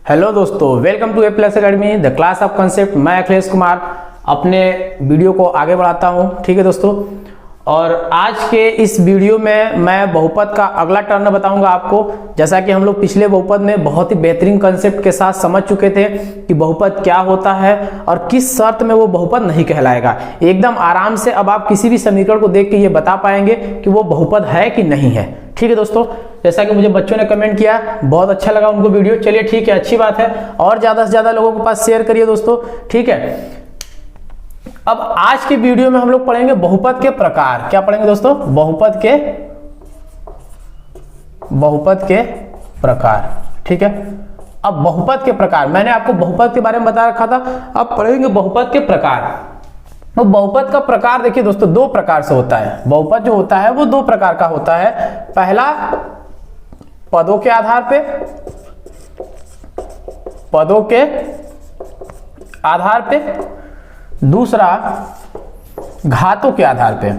Hello दोस्तों, welcome to A plus academy the class of concept. मैं अखिलेश कुमार अपने video को आगे बढ़ाता हूं। ठीक है दोस्तों, और आज के इस वीडियो में मैं बहुपद का अगला टर्न बताऊंगा आपको। जैसा कि हम लोग पिछले बहुपद में बहुत ही बेहतरीन कंसेप्ट के साथ समझ चुके थे कि बहुपद क्या होता है और किस शर्त में वो बहुपद नहीं कहलाएगा। एकदम आराम से अब आप किसी भी समीकरण को देख के ये बता पाएंगे कि वो बहुपद है कि नहीं है। ठीक है दोस्तों, जैसा कि मुझे बच्चों ने कमेंट किया, बहुत अच्छा लगा उनको वीडियो। चलिए ठीक है, अच्छी बात है, और ज्यादा से ज्यादा लोगों के पास शेयर करिए दोस्तों। ठीक है, अब आज की वीडियो में हम लोग पढ़ेंगे बहुपद के प्रकार। क्या पढ़ेंगे दोस्तों? बहुपद के प्रकार। ठीक है, अब बहुपद के प्रकार, मैंने आपको बहुपद के बारे में बता रखा था, अब पढ़ेंगे बहुपद के प्रकार। तो बहुपद का प्रकार देखिए दोस्तों, दो प्रकार से होता है। बहुपद जो होता है वो दो प्रकार का होता है। पहला पदों के आधार पे, दूसरा घातों के आधार पे।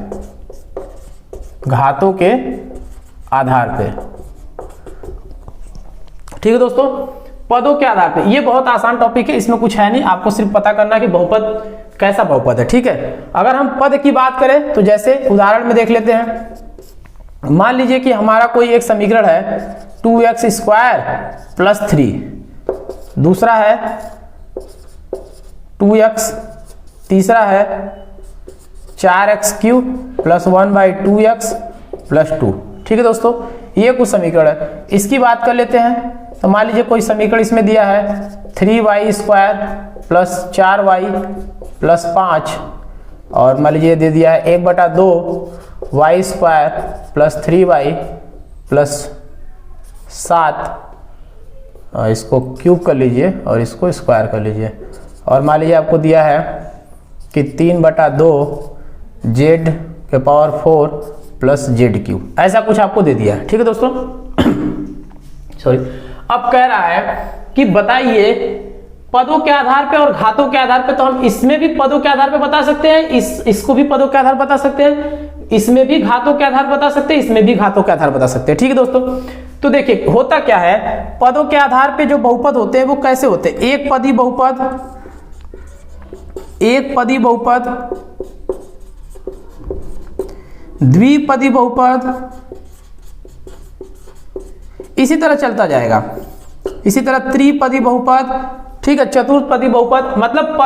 ठीक है दोस्तों, पदों के आधार पे ये बहुत आसान टॉपिक है, इसमें कुछ है नहीं, आपको सिर्फ पता करना है कि बहुपद कैसा बहुपद है। ठीक है, अगर हम पद की बात करें तो जैसे उदाहरण में देख लेते हैं। मान लीजिए कि हमारा कोई एक समीकरण है 2x² + 3, दूसरा है 2x, तीसरा है 4x³ + 1/2x + 2। ठीक है दोस्तों, ये कुछ समीकरण है। इसकी बात कर लेते हैं तो मान लीजिए कोई समीकरण इसमें दिया है 3y² + 4y + 5, और मान लीजिए दे दिया है 1/2y² + 3y + 7, इसको क्यूब कर लीजिए और इसको स्क्वायर कर लीजिए, और मान लीजिए आपको दिया है कि 3/2z⁴ + z³ ऐसा कुछ आपको दे दिया है। ठीक है दोस्तों, सॉरी। अब कह रहा है कि बताइए पदों के आधार पे और घातों के आधार पे, तो हम इसमें भी पदों के आधार पे बता सकते हैं, इसको भी पदों के आधार बता सकते हैं, इसमें भी घातों के आधार बता सकते हैं, इसमें भी घातों के आधार बता सकते हैं। ठीक है दोस्तों, तो देखिए होता क्या है, पदों के आधार पे जो बहुपद होते हैं वो कैसे होते हैं? एक पदी बहुपद, द्विपदी बहुपद, इसी तरह चलता जाएगा। इसी तरह त्रिपदी बहुपद, ठीक है, चतुर्पदी बहुपद। मतलब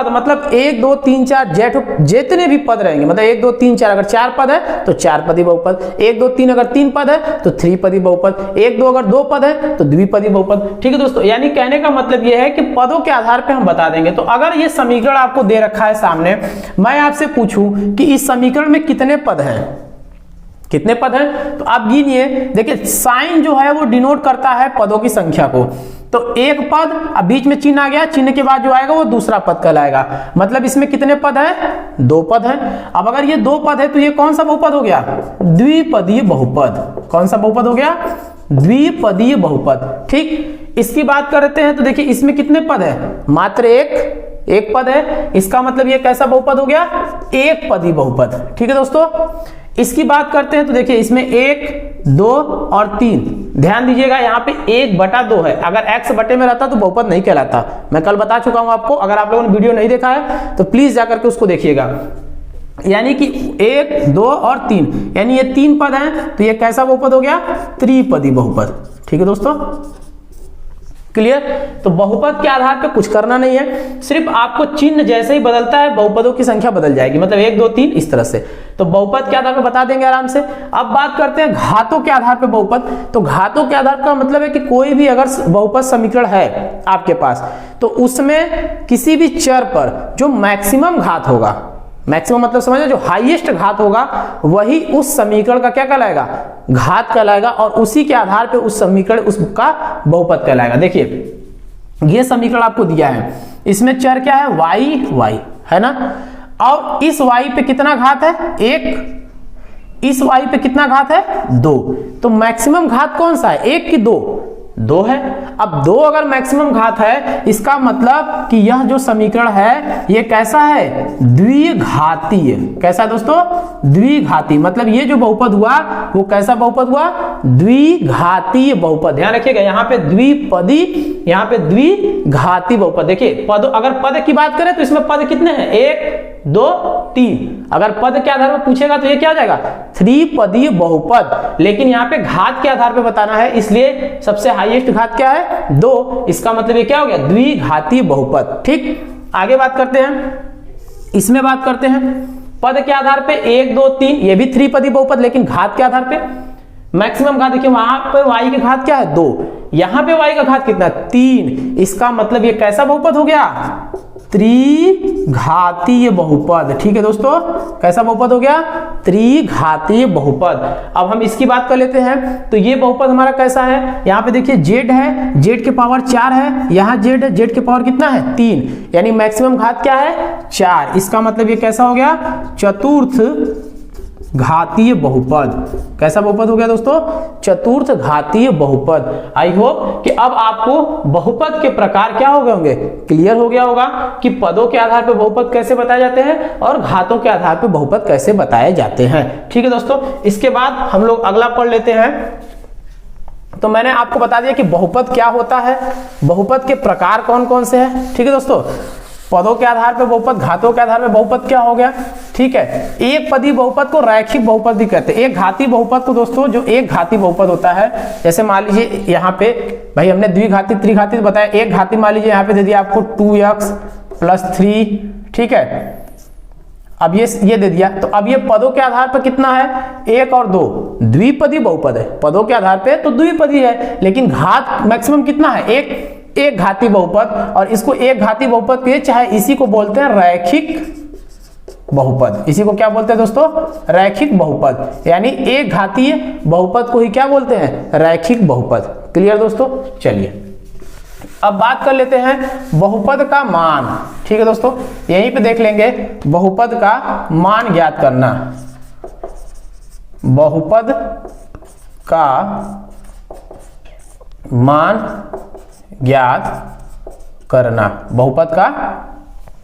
1 2 3 4 जितने भी पद रहेंगे, मतलब 1 2 3 4, अगर 4 पद है तो 4पदी बहुपद, 1 2 3 अगर 3 पद है तो 3पदी बहुपद, 1 2 अगर 2 पद है तो द्विपदी बहुपद। ठीक है दोस्तों, यानी कहने का मतलब यह है कि पदों के आधार पे हम बता देंगे। तो अगर ये समीकरण आपको दे रखा है सामने, मैं आपसे पूछूं कि इस समीकरण में कितने पद हैं, तो आप गिनिए। देखिए साइन जो है वो डिनोट करता है पदों की संख्या को। तो एक पद, अब बीच में चिन्ह आ गया, चिन्ह के बाद जो आएगा वो दूसरा पद कहलाएगा। मतलब इसमें कितने पद है? 2 पद है। अब अगर ये 2 पद है तो ये कौन सा बहुपद हो गया? द्विपदीय बहुपद। कौन सा बहुपद हो गया? द्विपदीय बहुपद। ठीक, इसकी बात करते हैं तो देखिए इसमें कितने पद है? मात्र एक पद है। इसका मतलब ये कैसा बहुपद हो गया? एक पदी बहुपद। ठीक है दोस्तों, इसकी बात करते हैं तो देखिए इसमें 1 2 और 3, ध्यान दीजिएगा यहाँ पे 1/2 है। अगर x बटे में रहता तो बहुपद नहीं कहलाता। मैं कल बता चुका हूं आपको, अगर आप लोगों ने वीडियो नहीं देखा है तो प्लीज जाकर के उसको देखिएगा। यानी कि 1 2 और 3, यानी ये 3 पद हैं, तो ये कैसा बहुपद हो गया? त्रिपदी बहुपद। ठीक है दोस्तों, क्लियर? तो बहुपद के आधार पे कुछ करना नहीं है, सिर्फ आपको चिन्ह जैसे ही बदलता है बहुपदों की संख्या बदल जाएगी। मतलब 1 2 3 इस तरह से, तो बहुपद के आधार पे बता देंगे आराम से। अब बात करते हैं घातों के आधार पे बहुपद। तो घातों के आधार का मतलब है कि कोई भी अगर बहुपद समीकरण है आपके पास, तो उसमें किसी भी चर पर जो मैक्सिमम घात होगा, मैक्सिमम मतलब समझो जो हाईएस्ट घात होगा, वही उस समीकरण का क्या कहलाएगा? घात कहलाएगा, और उसी के आधार पे उस समीकरण उसका बहुपद कहलाएगा। देखिए ये समीकरण आपको दिया है, इसमें चर क्या है? y है ना, और इस y पे कितना घात है? 1। इस y पे कितना घात है? 2। तो मैक्सिमम घात कौन सा है? 1 की 2? 2 है। अब 2 अगर मैक्सिमम घात है, इसका मतलब कि यह जो समीकरण है ये कैसा है, द्विघातीय। कैसा दोस्तों, द्विघाती। मतलब ये जो बहुपद हुआ वो कैसा बहुपद हुआ, द्विघातीय बहुपद। ध्यान रखिएगा, यहाँ पे द्विपदी, यहाँ पे द्विघाती बहुपद। देखिए पद, अगर पद की बात करें तो इसमें पद कितने हैं, 1 2 3। अगर पद के आधार पर पूछेगा तो ये क्या हो जाएगा, त्रिपदीय बहुपद। लेकिन यहाँ पे घात के आधार पे बताना है, इसलिए सबसे हाईएस्ट घात क्या है, 2। इसका मतलब ये क्या हो गया, द्विघातीय बहुपद। ठीक, आगे बात करते हैं, इसमें बात करते हैं पद के आधार पे 1 2 3, ये भी त्रिपदीय बहुपद, लेकिन घात के आधार पे मैक्सिमम घात। देखिए वहां पे y की घात क्या है, 2, यहां पे y का घात कितना, 3। इसका मतलब ये कैसा बहुपद हो गया, त्रिघातीय बहुपद। ठीक है दोस्तों, कैसा बहुपद हो गया, त्रिघातीय बहुपद। अब हम इसकी बात कर लेते हैं, तो ये बहुपद हमारा कैसा है, यहाँ पे देखिए z है, z के पावर 4 है, यहाँ z है, z के पावर कितना है, 3, यानी मैक्सिमम घात क्या है, 4। इसका मतलब ये कैसा हो गया, चतुर्थ घातीय बहुपद। कैसा बहुपद हो गया दोस्तों, चतुर्थ घातीय बहुपद। आई होप कि अब आपको बहुपद के प्रकार क्या हो गए होंगे, क्लियर हो गया होगा कि पदों के आधार पर बहुपद कैसे बताए जाते हैं और घातों के आधार पर बहुपद कैसे बताए जाते हैं। ठीक है दोस्तों, इसके बाद हम लोग अगला पढ़ लेते हैं। तो मैंने आपको बता दिया कि बहुपद क्या होता है, बहुपद के प्रकार कौन कौन से हैं। ठीक है दोस्तों, पदों के आधार पर बहुपद, घातों के आधार पर बहुपद क्या हो गया। ठीक है, एक पदी बहुपद को रैखिक बहुपद भी कहते हैं। एक घाती बहुपद को दोस्तों, जो एक घाती बहुपद होता है, जैसे मान लीजिए यहाँ पे भाई हमने द्विघाती त्रिघाती बताया, एक घाती मान लीजिए यहाँ पे दे दिया आपको 2x + 3। ठीक है, अब ये दे दिया, तो अब ये पदों के आधार पर कितना है, 1 और 2, द्विपदी बहुपद है। पदों के आधार पे तो द्विपदी है, लेकिन घात मैक्सिमम कितना है, एक घाती बहुपद। और इसको एक घाती बहुपद के चाहे इसी को बोलते हैं रैखिक बहुपद। इसी को क्या बोलते हैं दोस्तों, रैखिक बहुपद। यानी एक घातीय बहुपद को ही क्या बोलते हैं, रैखिक बहुपद। क्लियर दोस्तों, चलिए अब बात कर लेते हैं बहुपद का मान। ठीक है दोस्तों, यहीं पे देख लेंगे बहुपद का मान ज्ञात करना। बहुपद का मान ज्ञात करना, बहुपद का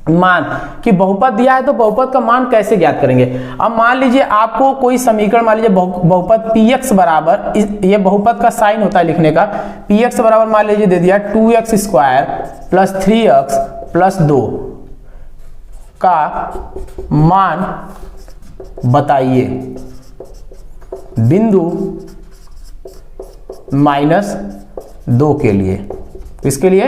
मान, कि बहुपद दिया है तो बहुपद का मान कैसे ज्ञात करेंगे। अब मान लीजिए आपको कोई समीकरण, मान लीजिए बहुपद px बराबर, ये बहुपद का साइन होता है लिखने का, px बराबर मान लीजिए दे दिया 2x² + 3x + 2 का मान बताइए बिंदु -2 के लिए। इसके लिए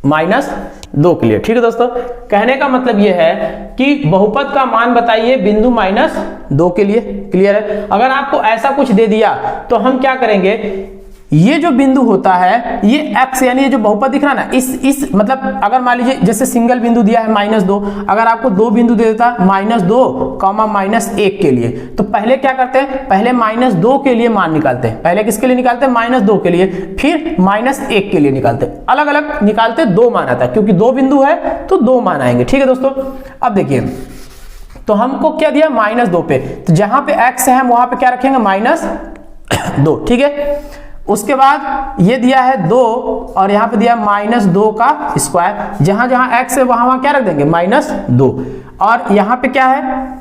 -2 के लिए। ठीक है दोस्तों, कहने का मतलब यह है कि बहुपद का मान बताइए बिंदु -2 के लिए। क्लियर है, अगर आपको ऐसा कुछ दे दिया तो हम क्या करेंगे, ये जो बिंदु होता है ये x, यानी ये जो बहुपद दिख रहा है ना, इस मतलब अगर मान लीजिए जैसे सिंगल बिंदु दिया है -2, अगर आपको 2 बिंदु दे देता -2, -1 के लिए, तो पहले क्या करते हैं, पहले -2 के लिए मान निकालते हैं। पहले किसके लिए निकालते हैं, -2 के लिए, फिर -1 के लिए निकालते हैं। अलग अलग निकालते 2 मान आता है, क्योंकि 2 बिंदु है तो 2 मान आएंगे। ठीक है दोस्तों, अब देखिए तो हमको क्या दिया, -2 पे, तो जहां पे x है हम वहां पे क्या रखेंगे, -2। ठीक है, उसके बाद ये दिया है 2 और यहां पे दिया -2 का स्क्वायर, जहां जहां x है वहां क्या रख देंगे, -2। और यहां पे क्या है,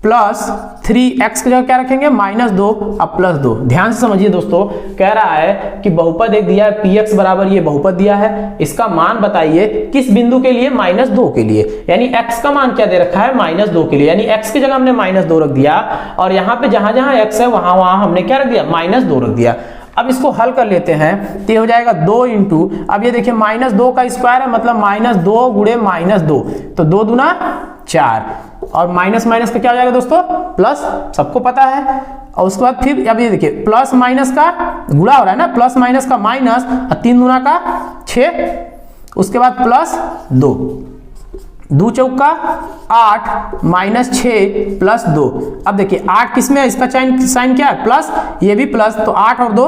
+3x की जगह क्या रखेंगे, -2 अब +2। ध्यान से समझिए दोस्तों, कह रहा है कि बहुपद एक दिया है px बराबर, ये बहुपद दिया है, इसका मान बताइए किस बिंदु के लिए, -2 के लिए। यानी x का मान क्या दे रखा है, -2 के लिए, यानी x की जगह हमने -2 रख दिया, और यहाँ पे जहां जहां x है वहां वहां हमने क्या रख दिया, -2 रख दिया। अब इसको हल कर लेते हैं, तो ये हो जाएगा 2 इंटू, अब ये देखिए -2 का स्क्वायर है, मतलब -2 गुणे -2, तो 2 दूना 4, और माइनस माइनस का क्या हो जाएगा दोस्तों, प्लस, सबको पता है। और उसके बाद फिर अब ये देखिए प्लस माइनस का गुणा हो रहा है ना, प्लस माइनस का माइनस, और 3 दूना का 6, उसके बाद +2, 2 चौका 8 -6 +2। अब देखिए 8 किसमें है, इसका साइन क्या है, प्लस, ये भी प्लस, तो 8 और 2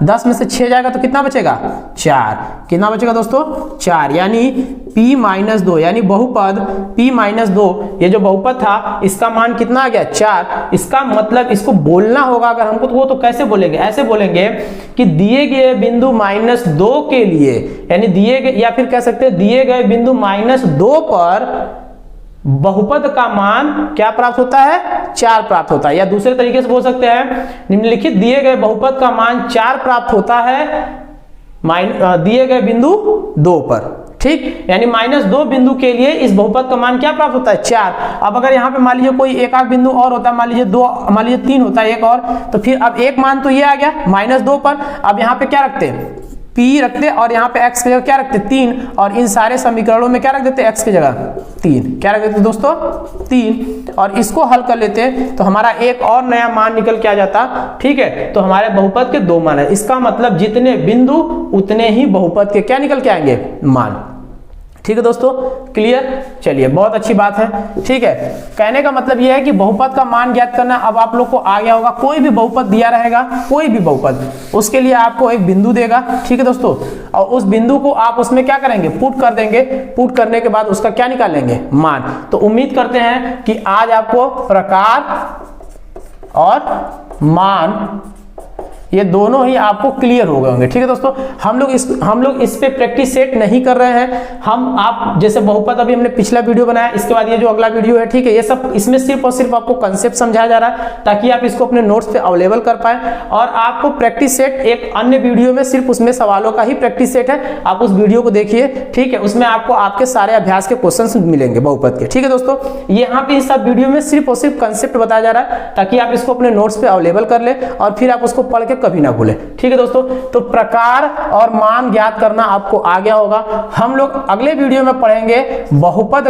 10 में से 6 जाएगा तो कितना बचेगा, 4। कितना बचेगा दोस्तों, 4। यानी p माइनस 2 यानी बहुपद p माइनस 2, ये जो बहुपद था इसका मान कितना आ गया 4। इसका मतलब इसको बोलना होगा अगर हमको, तो वो तो कैसे बोलेंगे, ऐसे बोलेंगे कि दिए गए बिंदु -2 के लिए, यानी दिए गए, या फिर कह सकते हैं दिए गए बिंदु -2 पर बहुपद का मान क्या प्राप्त होता है, 4 प्राप्त होता है। या दूसरे तरीके से बोल सकते हैं निम्नलिखित दिए गए बहुपद का मान 4 प्राप्त होता है दिए गए बिंदु 2 पर। ठीक, यानी -2 बिंदु के लिए इस बहुपद का मान क्या प्राप्त होता है 4। अब अगर यहाँ पे मान लीजिए कोई एक आध बिंदु और होता है, मान लीजिए 2, मान लीजिए 3 होता है एक और, तो फिर अब एक मान तो ये आ गया -2 पर। अब यहाँ पे क्या रखते p रखते और यहाँ पे x की जगह क्या रखते 3, और इन सारे समीकरणों में क्या रख देते x की जगह 3, क्या रख देते दोस्तों 3, और इसको हल कर लेते तो हमारा एक और नया मान निकल के आ जाता। ठीक है, तो हमारे बहुपद के 2 मान है, इसका मतलब जितने बिंदु उतने ही बहुपद के क्या निकल के आएंगे मान। ठीक है दोस्तों, क्लियर। चलिए, बहुत अच्छी बात है। ठीक है, कहने का मतलब यह है कि बहुपद का मान ज्ञात करना अब आप लोग को आ गया होगा। कोई भी बहुपद दिया रहेगा, कोई भी बहुपद, उसके लिए आपको एक बिंदु देगा। ठीक है दोस्तों, और उस बिंदु को आप उसमें क्या करेंगे, पुट कर देंगे। पुट करने के बाद उसका क्या निकालेंगे मान। तो उम्मीद करते हैं कि आज आपको प्रकार और मान ये दोनों ही आपको क्लियर हो गए होंगे। ठीक है दोस्तों, हम लोग इस पे प्रैक्टिस सेट नहीं कर रहे हैं। हम आप जैसे बहुपद अभी हमने पिछला वीडियो बनाया, इसके बाद ये जो अगला वीडियो है, ठीक है, ये सब इसमें सिर्फ और सिर्फ आपको कंसेप्ट समझाया जा रहा है ताकि आप इसको अपने नोट्स पे अवेलेबल कर पाए। और आपको प्रैक्टिस सेट एक अन्य वीडियो में सिर्फ उसमें सवालों का ही प्रैक्टिस सेट है, आप उस वीडियो को देखिए। ठीक है, उसमें आपको आपके सारे अभ्यास के क्वेश्चन मिलेंगे बहुपद के। ठीक है दोस्तों, यहाँ पे इस सब वीडियो में सिर्फ और सिर्फ कंसेप्ट बताया जा रहा है ताकि आप इसको अपने नोट्स पे अवेलेबल कर ले और फिर आप उसको पढ़ के कभी ना भूले। ठीक है दोस्तों, तो प्रकार और मान ज्ञात करना आपको आ गया होगा। हम लोग अगले वीडियो में पढ़ेंगे बहुपद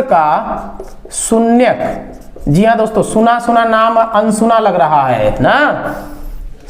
का शून्यक। जी हाँ दोस्तों, सुना सुना नाम अनसुना लग रहा है ना,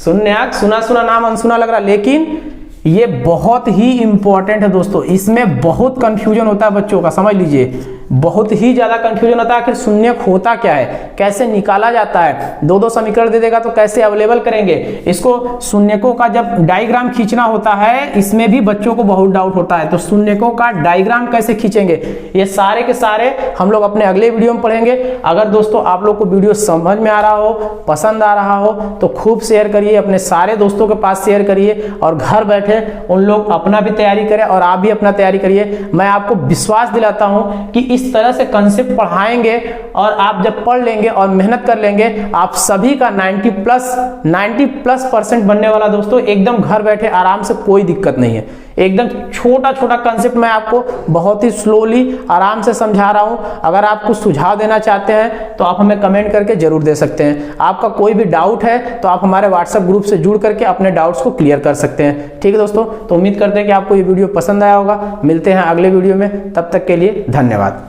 शून्यक सुना सुना नाम अनसुना लग रहा है, लेकिन ये बहुत ही इंपॉर्टेंट है दोस्तों। इसमें बहुत कंफ्यूजन होता है बच्चों का, समझ लीजिए, बहुत ही ज्यादा कंफ्यूजन होता है। आखिर शून्यक होता क्या है, कैसे निकाला जाता है, 2-2 समीकरण दे देगा तो कैसे अवेलेबल करेंगे इसको। शून्यकों का जब डायग्राम खींचना होता है, इसमें भी बच्चों को बहुत डाउट होता है, तो शून्यकों का डायग्राम कैसे खींचेंगे, ये सारे के सारे हम लोग अपने अगले वीडियो में पढ़ेंगे। अगर दोस्तों आप लोग को वीडियो समझ में आ रहा हो, पसंद आ रहा हो, तो खूब शेयर करिए, अपने सारे दोस्तों के पास शेयर करिए, और घर बैठे उन लोग अपना भी तैयारी करें और आप भी अपना तैयारी करिए। मैं आपको विश्वास दिलाता हूं कि इस तरह से कंसेप्ट पढ़ाएंगे और आप जब पढ़ लेंगे और मेहनत कर लेंगे, आप सभी का 90+ बनने वाला दोस्तों। एकदम घर बैठे आराम से, कोई दिक्कत नहीं है। एकदम छोटा छोटा कंसेप्ट मैं आपको बहुत ही स्लोली आराम से समझा रहा हूं। अगर आप कुछ सुझाव देना चाहते हैं तो आप हमें कमेंट करके जरूर दे सकते हैं। आपका कोई भी डाउट है तो आप हमारे व्हाट्सएप ग्रुप से जुड़ करके अपने डाउट्स को क्लियर कर सकते हैं। ठीक है दोस्तों, तो उम्मीद करते हैं कि आपको ये वीडियो पसंद आया होगा। मिलते हैं अगले वीडियो में, तब तक के लिए धन्यवाद।